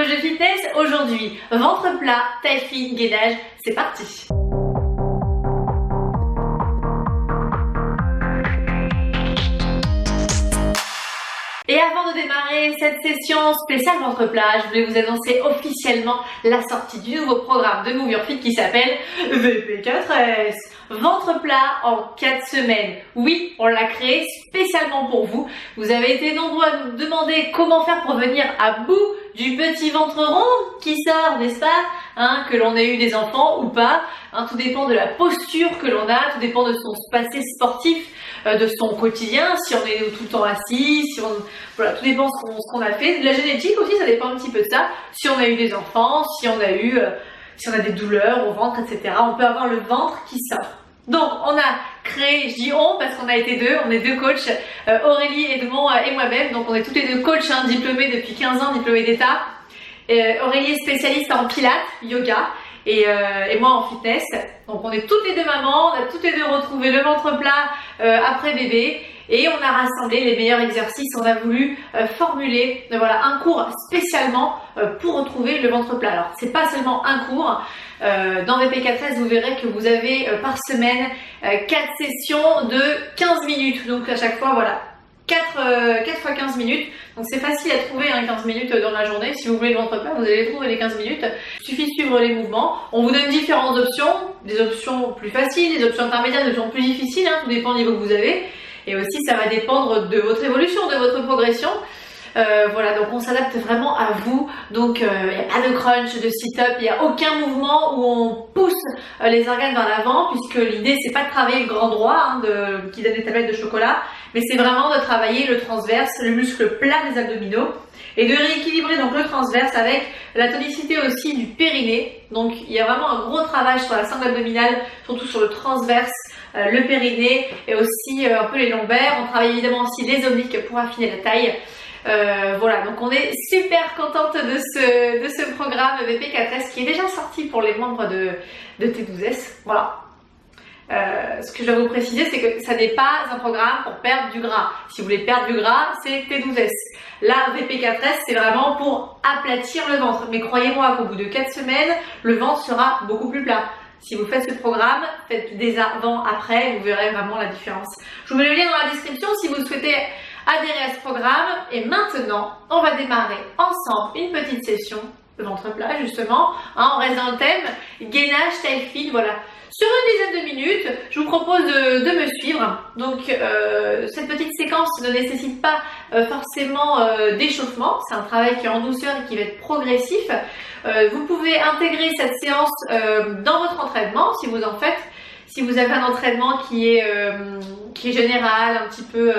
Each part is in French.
coach de fitness. Aujourd'hui, ventre plat, taille fine, gainage, c'est parti. Et avant de démarrer cette session spéciale ventre plat, je voulais vous annoncer officiellement la sortie du nouveau programme de Move Your Fit qui s'appelle VP4S. Ventre plat en 4 semaines. Oui, on l'a créé spécialement pour vous. Vous avez été nombreux à nous demander comment faire pour venir à bout du petit ventre rond qui sort, n'est-ce pas, que l'on ait eu des enfants ou pas. Tout dépend de la posture que l'on a, tout dépend de son passé sportif, de son quotidien, si on est tout le temps assis, si on... Voilà, tout dépend de ce qu'on a fait. De la génétique aussi, ça dépend un petit peu de ça. Si on a eu des enfants, si on a des douleurs au ventre, etc. On peut avoir le ventre qui sort. Donc, on a créé, je dis on parce qu'on a été deux, on est deux coachs, Aurélie Edmond et moi-même. Donc, on est toutes les deux coachs diplômés depuis 15 ans, diplômés d'État. Aurélie est spécialiste en pilates, yoga, et moi en fitness. Donc, on est toutes les deux mamans, on a toutes les deux retrouvé le ventre plat après bébé. Et on a rassemblé les meilleurs exercices, on a voulu formuler un cours spécialement pour retrouver le ventre plat. Alors, c'est pas seulement un cours. Dans VP4S, vous verrez que vous avez par semaine 4 sessions de 15 minutes. Donc à chaque fois, 4 fois 15 minutes. Donc c'est facile à trouver 15 minutes dans la journée. Si vous voulez le ventre plat, vous allez trouver les 15 minutes. Il suffit de suivre les mouvements. On vous donne différentes options. Des options plus faciles, des options intermédiaires, des options plus difficiles. Tout dépend du niveau que vous avez. Et aussi, ça va dépendre de votre évolution, de votre progression. Donc on s'adapte vraiment à vous. Donc il n'y a pas de crunch, de sit-up, il n'y a aucun mouvement où on pousse les organes vers l'avant, puisque l'idée c'est pas de travailler le grand droit qui donne des tablettes de chocolat, mais c'est vraiment de travailler le transverse, le muscle plat des abdominaux, et de rééquilibrer donc le transverse avec la tonicité aussi du périnée. Donc il y a vraiment un gros travail sur la sangle abdominale, surtout sur le transverse, le périnée et aussi un peu les lombaires. On travaille évidemment aussi les obliques pour affiner la taille. Donc on est super contente de ce programme VP4S qui est déjà sorti pour les membres de T12S. Voilà. Ce que je dois vous préciser, c'est que ça n'est pas un programme pour perdre du gras. Si vous voulez perdre du gras, c'est T12S. Là, VP4S, c'est vraiment pour aplatir le ventre. Mais croyez-moi qu'au bout de 4 semaines, le ventre sera beaucoup plus plat. Si vous faites ce programme, faites des avant-après, vous verrez vraiment la différence. Je vous mets le lien dans la description si vous souhaitez adhérer à ce programme. Et maintenant, on va démarrer ensemble une petite session de ventre plat justement. On reste dans le thème gainage, taille fine, voilà. Sur une dizaine de minutes, je vous propose de me suivre. Donc cette petite séquence ne nécessite pas forcément d'échauffement. C'est un travail qui est en douceur et qui va être progressif. Vous pouvez intégrer cette séance dans votre entraînement si vous en faites. Si vous avez un entraînement qui est général, un petit peu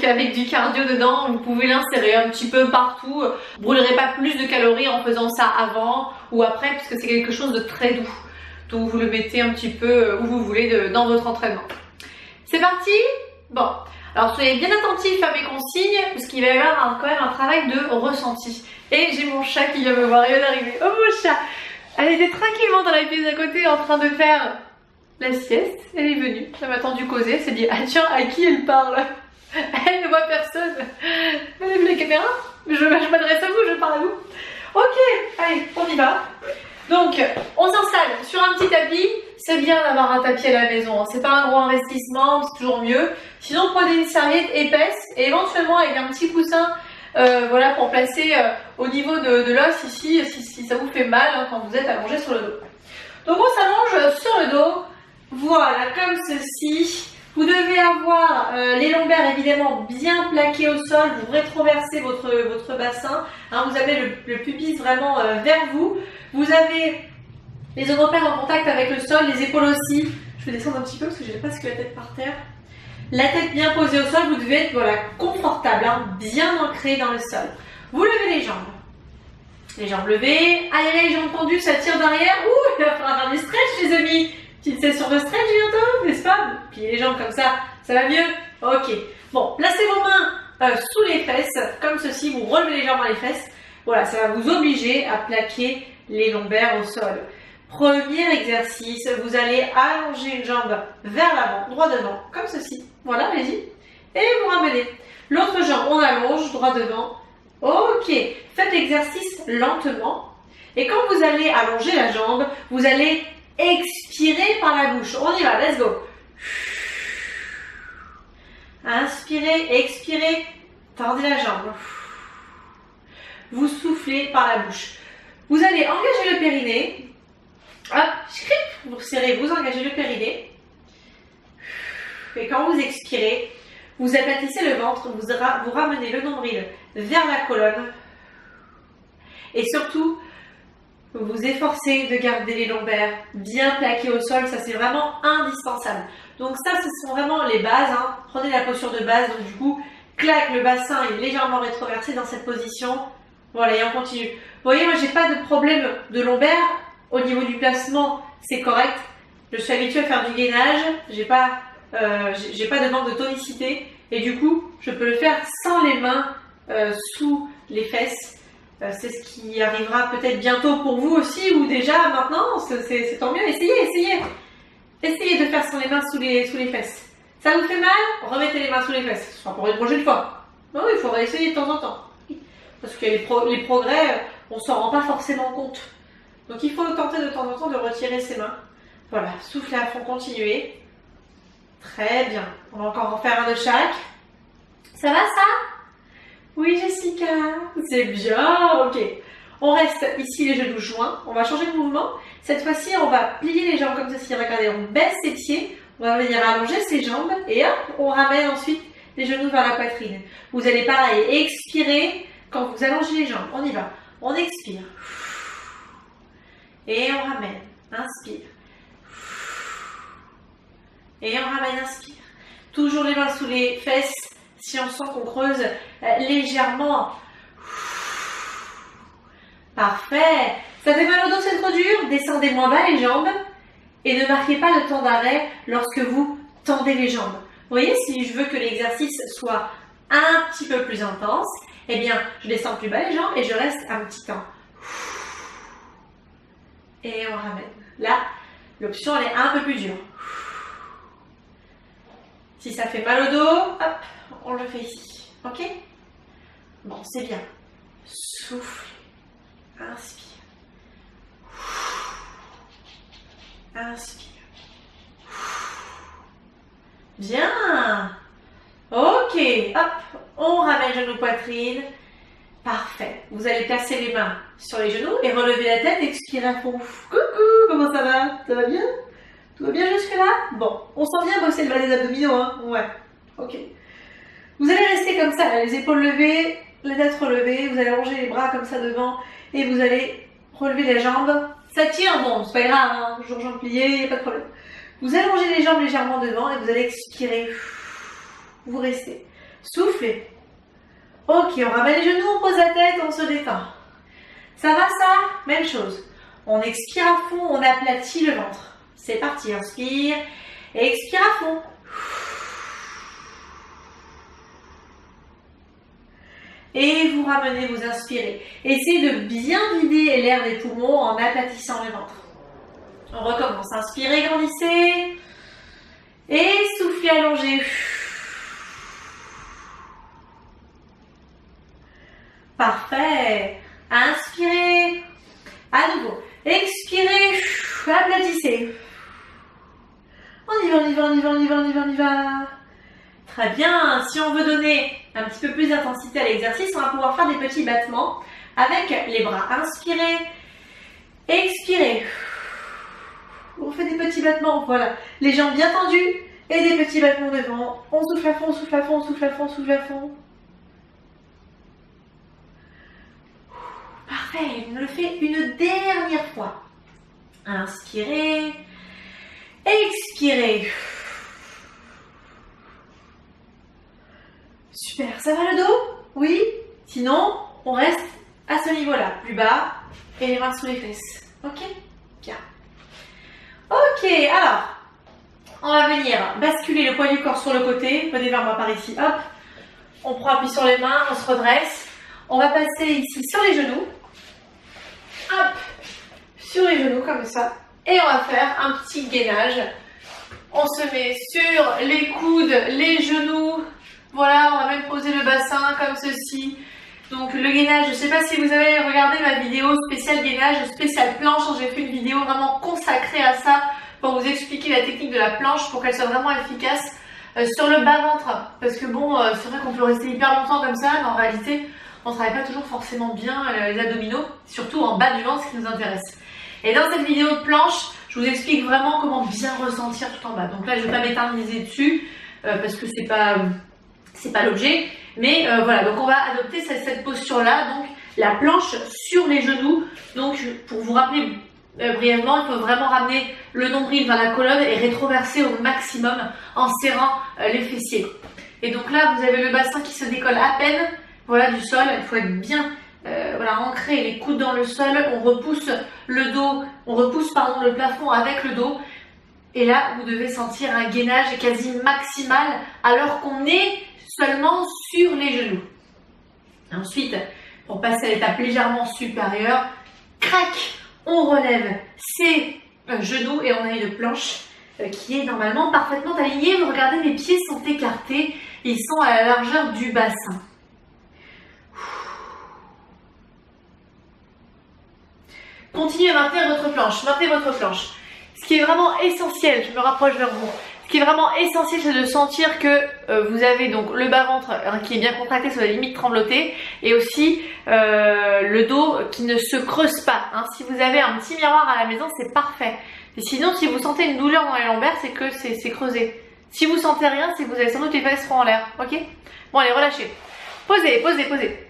avec du cardio dedans, vous pouvez l'insérer un petit peu partout. Vous brûlerez pas plus de calories en faisant ça avant ou après, puisque c'est quelque chose de très doux. Donc vous le mettez un petit peu où vous voulez dans votre entraînement. C'est parti? Bon, alors soyez bien attentifs à mes consignes, parce qu'il va y avoir quand même un travail de ressenti. Et j'ai mon chat qui vient me voir, il vient d'arriver. Oh mon chat! Elle était tranquillement dans la pièce à côté en train de faire la sieste. Elle est venue, elle m'a attendu causer, elle s'est dit, ah tiens, à qui elle parle? Elle ne voit personne. Elle a vu la caméra? Je m'adresse à vous, je parle à vous. Ok, allez, on y va. Donc, on s'installe sur un petit tapis. C'est bien d'avoir un tapis à la maison. C'est pas un gros investissement, c'est toujours mieux. Sinon, prenez une serviette épaisse et éventuellement avec un petit coussin, pour placer au niveau de l'os ici, si ça vous fait mal quand vous êtes allongé sur le dos. Donc, on s'allonge sur le dos. Voilà, comme ceci. Vous devez avoir les lombaires évidemment bien plaqués au sol. Vous rétroversez votre bassin. Vous avez le pubis vraiment vers vous. Vous avez les omoplates en contact avec le sol, les épaules aussi. Je vais descendre un petit peu parce que j'ai presque la tête par terre. La tête bien posée au sol, vous devez être confortable, bien ancré dans le sol. Vous levez les jambes. Les jambes levées. Allez, les jambes tendues, ça tire derrière. Ouh, il va falloir faire du stretch les amis. Petite session de stretch bientôt, n'est-ce pas? Pliez les jambes comme ça va mieux? Ok. Bon, placez vos mains sous les fesses, comme ceci, vous relevez les jambes dans les fesses. Voilà, ça va vous obliger à plaquer les lombaires au sol. Premier exercice, vous allez allonger une jambe vers l'avant, droit devant, comme ceci. Voilà, allez-y. Et vous ramenez. L'autre jambe, on allonge, droit devant, Ok, faites l'exercice lentement. Et quand vous allez allonger la jambe, vous allez expirer par la bouche. On y va, let's go. Inspirez, expirez, tendez la jambe. Vous soufflez par la bouche. Vous allez engager le périnée. Hop, vous serrez, vous engagez le périnée. Et quand vous expirez, vous aplatissez le ventre, vous ramenez le nombril vers la colonne. Et surtout, vous vous efforcez de garder les lombaires bien plaqués au sol. Ça, c'est vraiment indispensable. Donc ça, ce sont vraiment les bases. Hein. Prenez la posture de base. Donc du coup, clac, le bassin est légèrement rétroversé dans cette position. Voilà, et on continue. Vous voyez, moi, j'ai pas de problème de lombaire. Au niveau du placement, c'est correct. Je suis habituée à faire du gainage. J'ai pas de manque de tonicité. Et du coup, je peux le faire sans les mains sous les fesses. C'est ce qui arrivera peut-être bientôt pour vous aussi, ou déjà maintenant, c'est tant mieux. Essayez de faire sans les mains sous les fesses. Ça vous fait mal? Remettez les mains sous les fesses. Ce sera pour une prochaine fois. Non, il faudra essayer de temps en temps. Parce que les progrès, on ne s'en rend pas forcément compte. Donc il faut tenter de temps en temps de retirer ses mains. Voilà, soufflez à fond, continuez. Très bien. On va encore en faire un de chaque. Ça va ça? Oui Jessica, c'est bien, ok. On reste ici les genoux joints, on va changer de mouvement. Cette fois-ci, on va plier les jambes comme ceci. Regardez, on baisse ses pieds, on va venir allonger ses jambes et hop, on ramène ensuite les genoux vers la poitrine. Vous allez pareil, expirer quand vous allongez les jambes. On y va, on expire. Et on ramène, inspire. Et on ramène, inspire. Toujours les mains sous les fesses. Si on sent qu'on creuse légèrement. Parfait. Ça fait mal au dos, c'est trop dur. Descendez moins bas les jambes. Et ne marquez pas de temps d'arrêt lorsque vous tendez les jambes. Vous voyez, si je veux que l'exercice soit un petit peu plus intense, eh bien, je descends plus bas les jambes et je reste un petit temps. Et on ramène. Là, l'option, elle est un peu plus dure. Si ça fait mal au dos, hop, on le fait ici. Ok? Bon, c'est bien. Souffle. Inspire. Inspire. Bien. Ok. Hop, on ramène genou poitrine. Parfait. Vous allez placer les mains sur les genoux et relever la tête. Expirez à fond. Coucou, comment ça va? Ça va bien? Tout va bien jusque-là? Bon, on sent bien bosser le bas des abdominaux, hein? Ouais. Ok. Vous allez rester comme ça, les épaules levées, la tête relevée, vous allez ranger les bras comme ça devant et vous allez relever les jambes. Ça tire, bon, c'est pas grave, hein, toujours jambes pliées, il n'y a pas de problème. Vous allongez les jambes légèrement devant et vous allez expirer. Vous restez. Soufflez. Ok, on ramène les genoux, on pose la tête, on se détend. Ça va ça? Même chose. On expire à fond, on aplatit le ventre. C'est parti, inspire, expire à fond. Et vous ramenez, vous inspirez. Essayez de bien vider l'air des poumons en aplatissant le ventre. On recommence. Inspirez, grandissez. Et soufflez, allongez. Parfait. Inspirez. À nouveau. Expirez. Aplatissez. On y va, on y va, on y va, on y va, on y va, on y va. Très bien. Si on veut donner un petit peu plus d'intensité à l'exercice, on va pouvoir faire des petits battements avec les bras. Inspirez. Expirez. On fait des petits battements. Voilà. Les jambes bien tendues et des petits battements devant. On souffle à fond, on souffle à fond, on souffle à fond, on souffle à fond. Parfait. On le fait une dernière fois. Inspirez. Expirez. Super, ça va le dos? Oui? Sinon, on reste à ce niveau-là, plus bas, et les mains sous les fesses. Ok? Bien. Ok, alors, on va venir basculer le poids du corps sur le côté. Venez vers moi par ici, hop. On prend appui sur les mains, on se redresse. On va passer ici sur les genoux. Hop, sur les genoux comme ça. Et on va faire un petit gainage. On se met sur les coudes, les genoux. Voilà, on va même poser le bassin comme ceci. Donc le gainage, je ne sais pas si vous avez regardé ma vidéo spéciale gainage, spéciale planche. J'ai fait une vidéo vraiment consacrée à ça pour vous expliquer la technique de la planche pour qu'elle soit vraiment efficace sur le bas-ventre. Parce que bon, c'est vrai qu'on peut rester hyper longtemps comme ça, mais en réalité, on ne travaille pas toujours forcément bien les abdominaux, surtout en bas du ventre, ce qui nous intéresse. Et dans cette vidéo de planche, je vous explique vraiment comment bien ressentir tout en bas. Donc là, je ne vais pas m'éterniser dessus parce que c'est pas l'objet. Mais voilà, donc on va adopter cette posture-là, donc la planche sur les genoux. Donc pour vous rappeler brièvement, il faut vraiment ramener le nombril vers la colonne et rétroverser au maximum en serrant les fessiers. Et donc là, vous avez le bassin qui se décolle à peine, voilà, du sol. Il faut être bien voilà, ancré, les coudes dans le sol. On repousse le dos, on repousse pardon le plafond avec le dos. Et là, vous devez sentir un gainage quasi maximal alors qu'on est seulement sur les genoux. Ensuite, pour passer à l'étape légèrement supérieure, crac, on relève ses genoux et on a une planche qui est normalement parfaitement alignée. Vous regardez, mes pieds sont écartés, ils sont à la largeur du bassin. Continuez à maintenir votre planche, maintenez votre planche. Ce qui est vraiment essentiel, je me rapproche vers vous. Ce qui est vraiment essentiel, c'est de sentir que vous avez donc le bas-ventre qui est bien contracté sur la limite tremblotée et aussi le dos qui ne se creuse pas. Hein. Si vous avez un petit miroir à la maison, c'est parfait. Et sinon, si vous sentez une douleur dans les lombaires, c'est que c'est creusé. Si vous sentez rien, c'est que vous avez sans doute les fesses en l'air. Ok? Bon, allez, relâchez. Posez, posez, posez.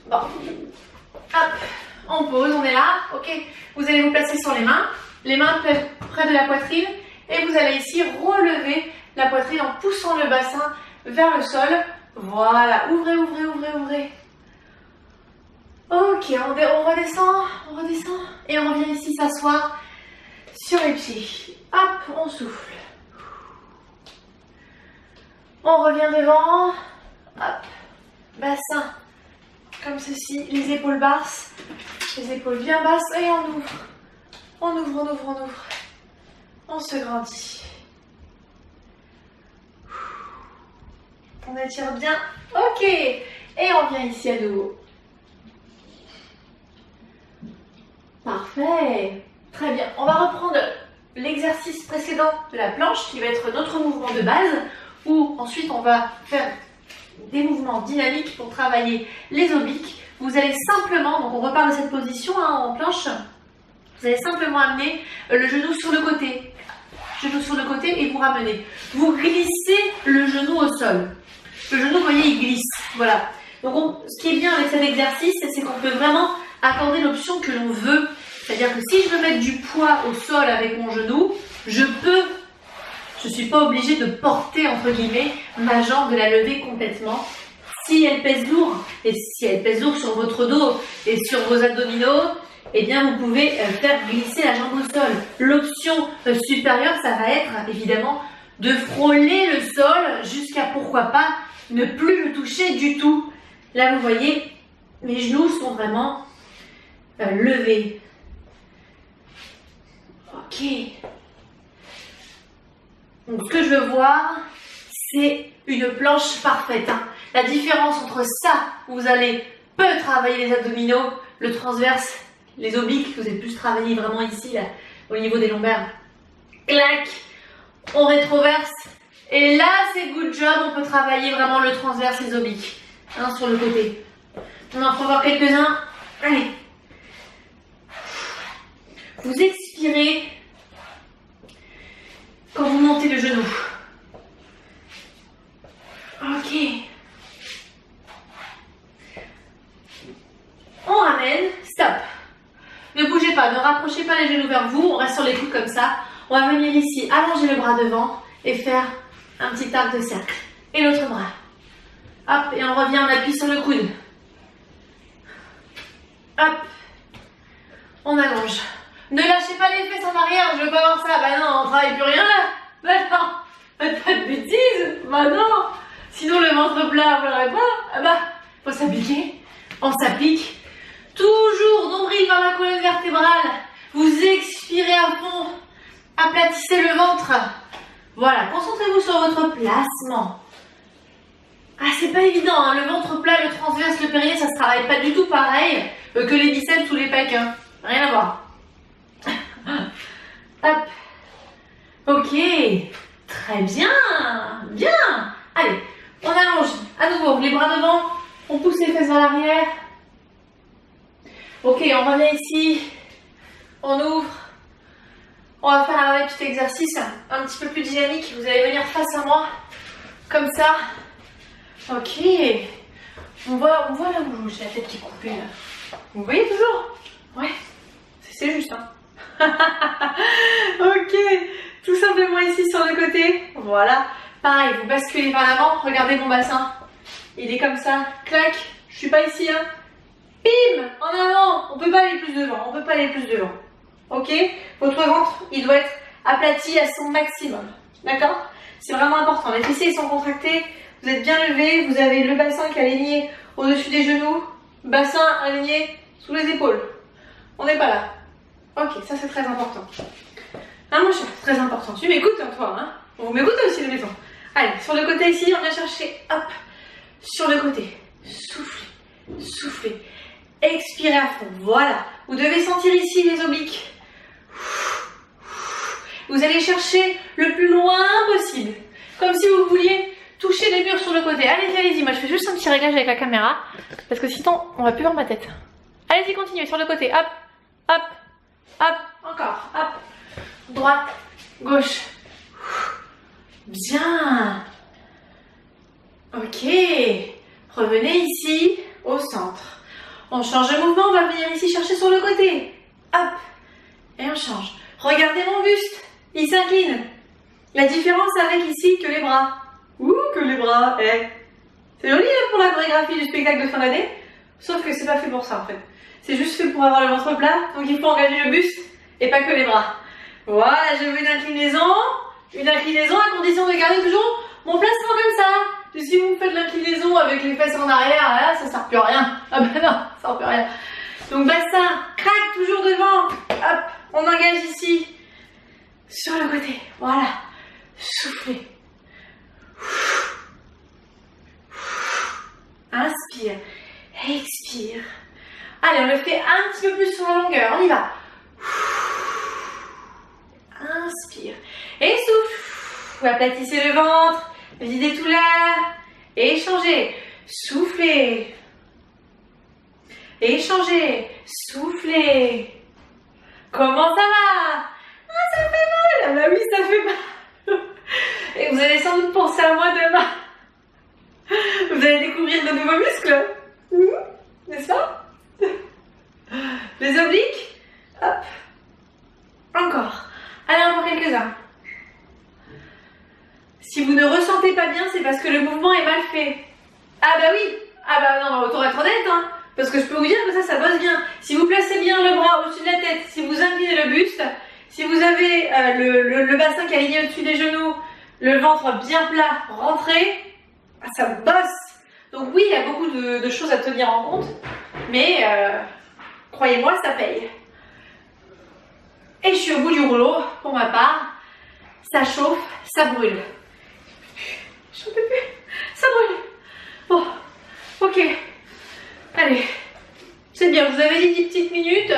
Bon. Hop. On pose, on est là. Ok? Vous allez vous placer sur les mains près de la poitrine. Et vous allez ici relever la poitrine en poussant le bassin vers le sol. Voilà, ouvrez, ouvrez, ouvrez, ouvrez. Ok, on redescend, et on revient ici s'asseoir sur les pieds. Hop, on souffle. On revient devant. Hop, bassin comme ceci, les épaules basses, les épaules bien basses, et on ouvre. On ouvre, on ouvre, on ouvre. On se grandit. On étire bien. Ok. Et on vient ici à nouveau. Parfait. Très bien. On va reprendre l'exercice précédent de la planche qui va être notre mouvement de base où ensuite on va faire des mouvements dynamiques pour travailler les obliques. Vous allez simplement, donc on repart de cette position en planche, vous allez simplement amener le genou sur le côté. Genou sur le côté et vous ramenez. Vous glissez le genou au sol. Le genou, vous voyez, il glisse. Voilà. Donc, ce qui est bien avec cet exercice, c'est qu'on peut vraiment accorder l'option que l'on veut. C'est-à-dire que si je veux mettre du poids au sol avec mon genou, je peux. Je ne suis pas obligée de porter, entre guillemets, ma jambe, de la lever complètement. Si elle pèse lourd, et si elle pèse lourd sur votre dos et sur vos abdominaux, eh bien, vous pouvez faire glisser la jambe au sol. L'option supérieure, ça va être évidemment de frôler le sol jusqu'à, pourquoi pas, ne plus le toucher du tout. Là, vous voyez, mes genoux sont vraiment levés. Ok. Donc, ce que je veux voir, c'est une planche parfaite. Hein. La différence entre ça, où vous allez peu travailler les abdominaux, le transverse, les obliques, vous allez plus travailler vraiment ici, là, au niveau des lombaires. Clac, on rétroverse. Et là, c'est good job, on peut travailler vraiment le transverse, les obliques, hein, sur le côté. On en fera voir quelques-uns. Allez. Vous expirez quand vous montez le genou. Ok. On ramène, stop. Ne bougez pas, ne rapprochez pas les genoux vers vous, on reste sur les coudes comme ça. On va venir ici, allonger le bras devant et faire un petit arc de cercle. Et l'autre bras. Hop, et on revient, on appuie sur le coude. Hop. On allonge. Ne lâchez pas les fesses en arrière, je veux pas voir ça. Bah non, on travaille plus rien là. Bah non, faites pas de bêtises. Bah non. Sinon le ventre plat, vous l'aurez pas. Ah bah, faut s'appliquer. On s'applique. Toujours nombril vers la colonne vertébrale. Vous expirez à fond. Aplatissez le ventre. Voilà, concentrez-vous sur votre placement. Ah, c'est pas évident, hein. Le ventre plat, le transverse, le périnée, ça se travaille pas du tout pareil que les biceps ou les pecs. Hein. Rien à voir. Hop. Ok. Très bien. Bien. Allez, on allonge. À nouveau, les bras devant. On pousse les fesses vers l'arrière. Ok, on revient ici. On ouvre. On va faire un petit exercice un petit peu plus dynamique. Vous allez venir face à moi. Comme ça. Ok. On voit là où j'ai la tête qui est coupée. Là. Vous voyez toujours? Ouais. C'est juste. Hein. Ok. Tout simplement ici sur le côté. Voilà. Pareil, vous basculez vers l'avant. Regardez mon bassin. Il est comme ça. Clac. Je suis pas ici. Hein. Bim. En avant. On peut pas aller plus devant. On peut pas aller plus devant. Ok. Votre ventre, il doit être aplati à son maximum. D'accord? C'est vraiment important. Les fessiers sont contractés. Vous êtes bien levé. Vous avez le bassin qui est aligné au-dessus des genoux. Bassin aligné sous les épaules. On n'est pas là. Ok, ça c'est très important. Ah mon cher, très important. Tu m'écoutes hein, toi, hein? Vous m'écoutez aussi de maison. Allez, sur le côté ici, on vient chercher, hop, sur le côté. Soufflez, soufflez. Expirez à fond, voilà. Vous devez sentir ici les obliques. Vous allez chercher le plus loin possible. Comme si vous vouliez toucher les murs sur le côté. Allez-y, allez-y. Moi, je fais juste un petit réglage avec la caméra. Parce que sinon, on va plus voir ma tête. Allez-y, continuez sur le côté. Hop, hop, hop. Encore, hop. Droite, gauche. Bien. Ok. Revenez ici, au centre. On change de mouvement, on va venir ici chercher sur le côté. Hop. Et on change. Regardez mon buste. Il s'incline. La différence avec ici que les bras. Ouh, que les bras. Eh. C'est joli hein, pour la chorégraphie du spectacle de fin d'année. Sauf que c'est pas fait pour ça en fait. C'est juste fait pour avoir le ventre plat. Donc il faut engager le buste et pas que les bras. Voilà, je veux une inclinaison à condition de garder toujours mon placement comme ça. Et si vous faites l'inclinaison avec les fesses en arrière, là, ça sert plus à rien. Ah ben non, ça sert plus à rien. Donc bassin, craque toujours devant. Hop, on engage ici. Sur le côté, voilà. Soufflez. Inspire. Expire. Allez, on le fait un petit peu plus sur la longueur. On y va. Inspire. Et souffle. Vous aplatissez le ventre. Videz tout l'air. Échangez. Soufflez. Échangez. Soufflez. Comment ça va? Ah, ça fait mal. Ah bah oui, ça fait mal. Et vous allez sans doute penser à moi demain. Vous allez découvrir de nouveaux muscles. N'est-ce pas? Les obliques. Hop. Encore. Allez, encore quelques-uns. Si vous ne ressentez pas bien, c'est parce que le mouvement est mal fait. Ah bah oui. Ah bah non, autant être honnête, hein. Parce que je peux vous dire que ça bosse bien. Si vous placez bien le bras au-dessus de la tête, si vous inclinez le buste, si vous avez le bassin qui est aligné au-dessus des genoux, le ventre bien plat, rentré, ça bosse. Donc oui, il y a beaucoup de choses à tenir en compte, mais croyez-moi, ça paye. Et je suis au bout du rouleau, pour ma part. Ça chauffe, ça brûle. Je ne peux plus, ça brûle. Bon, ok. Allez, c'est bien, vous avez dit 10 petites minutes.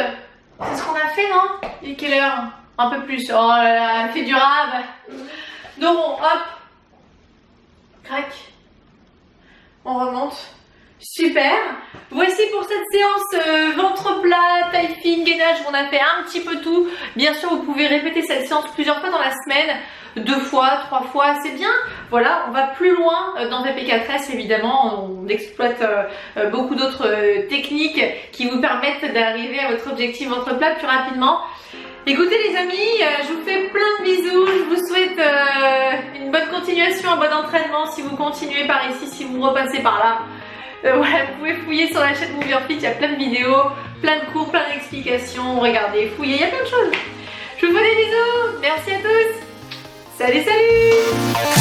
C'est ce qu'on a fait, non? Il est quelle heure? Un peu plus. Oh là là, fait durable. Dos rond, hop. Crac. On remonte. Super. Voici pour cette séance ventre plat, taille fine, gainage. On a fait un petit peu tout. Bien sûr, vous pouvez répéter cette séance plusieurs fois dans la semaine. 2 fois, 3 fois, c'est bien. Voilà, on va plus loin dans VP4S évidemment. On exploite beaucoup d'autres techniques qui vous permettent d'arriver à votre objectif ventre plat plus rapidement. Écoutez les amis, je vous fais plein de bisous. Je vous souhaite une bonne continuation, un bon entraînement si vous continuez par ici, si vous repassez par là. Voilà, vous pouvez fouiller sur la chaîne Move Your Fit, il y a plein de vidéos, plein de cours, plein d'explications. Regardez, fouillez, il y a plein de choses. Je vous fais des bisous, merci à tous. Salut, salut!